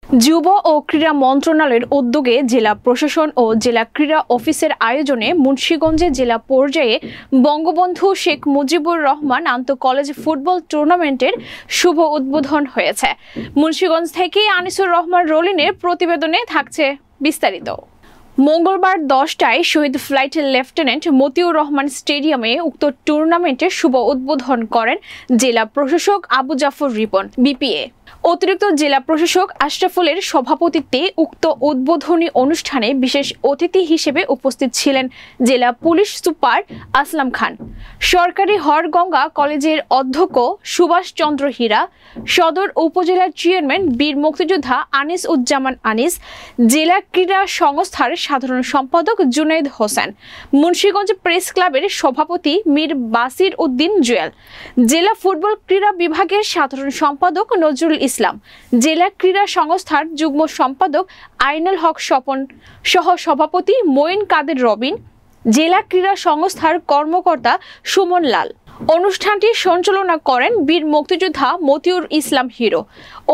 যুব ও ক্রীড়া মন্ত্রণালয়ের উদ্যোগে জেলা প্রশাসন ও জেলা ক্রীড়া অফিসের আয়োজনে মুন্সিগঞ্জে জেলা পর্যায়ে বঙ্গবন্ধু শেখ মুজিবুর রহমান আন্তঃকলেজ ফুটবল টুর্নামেন্টের শুভ উদ্বোধন হয়েছে। মুন্সিগঞ্জ থেকে আনিসুর রহমান রলিনের প্রতিবেদনে থাকছে বিস্তারিত। মঙ্গলবার 10টায় শহীদ ফ্লাইট লেফটেন্যান্ট মতিউর রহমান স্টেডিয়ামে উক্ত টুর্নামেন্টের শুভ উদ্বোধন করেন জেলা প্রশাসক আবু জাফর রিপন বিপিএ। অতিরিক্ত জেলা প্রশাসক আশরাফুলের সভাপতিত্বে উক্ত উদ্বোধনী অনুষ্ঠানে বিশেষ অতিথি হিসেবে উপস্থিত ছিলেন জেলা পুলিশ সুপার আসলাম খান, সরকারি হরগঙ্গা কলেজের অধ্যক্ষ সুভাষ চন্দ্র হীরা, সদর উপজেলার চেয়ারম্যান বীর মুক্তিযোদ্ধা আনিস উজ্জামান আনিস, জেলা ক্রীড়া সংস্থার সাধারণ সম্পাদক জুনাইদ হোসেন, মুন্সিগঞ্জ প্রেস ক্লাবের সভাপতি মীর বাসির উদ্দিন জুয়েল, জেলা ফুটবল ক্রীড়া বিভাগের সাধারণ সম্পাদক নজরুল ইসলাম, জেলা ক্রীড়া সংস্থার যুগ্ম সম্পাদক আইনুল হক স্বপন সহ সভাপতি মঈন কাদের রবিন, জেলা ক্রীড়া সংস্থার কর্মকর্তা সুমন লাল। অনুষ্ঠানটি সঞ্চালনা করেন বীর মুক্তিযোদ্ধা মতিউর ইসলাম হিরো।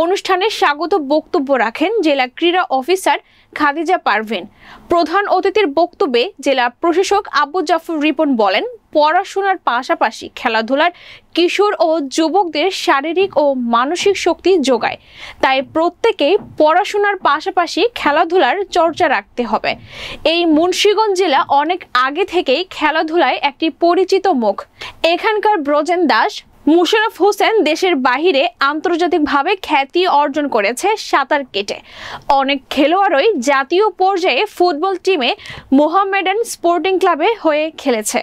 অনুষ্ঠানে স্বাগত বক্তব্য রাখেন জেলা ক্রীড়া অফিসার খাদিজা পারভিন। প্রধান অতিথির বক্তব্যে জেলা প্রশাসক আবু জাফর রিপন বলেন, পড়াশোনার পাশাপাশি খেলাধুলার কিশোর ও যুবকদের শারীরিক ও মানসিক শক্তি যোগায়, তাই প্রত্যেকেই পড়াশোনার পাশাপাশি খেলাধুলার চর্চা রাখতে হবে। এই মুন্সিগঞ্জ জেলা অনেক আগে থেকেই খেলাধুলায় একটি পরিচিত মুখ। এখানকার ব্রজেন দাস, মুশারফ হোসেন দেশের বাহিরে আন্তর্জাতিকভাবে খ্যাতি অর্জন করেছে সাঁতার কেটে। অনেক খেলোয়াড়ই জাতীয় পর্যায়ে ফুটবল টিমে মোহামেডান স্পোর্টিং ক্লাবে হয়ে খেলেছে।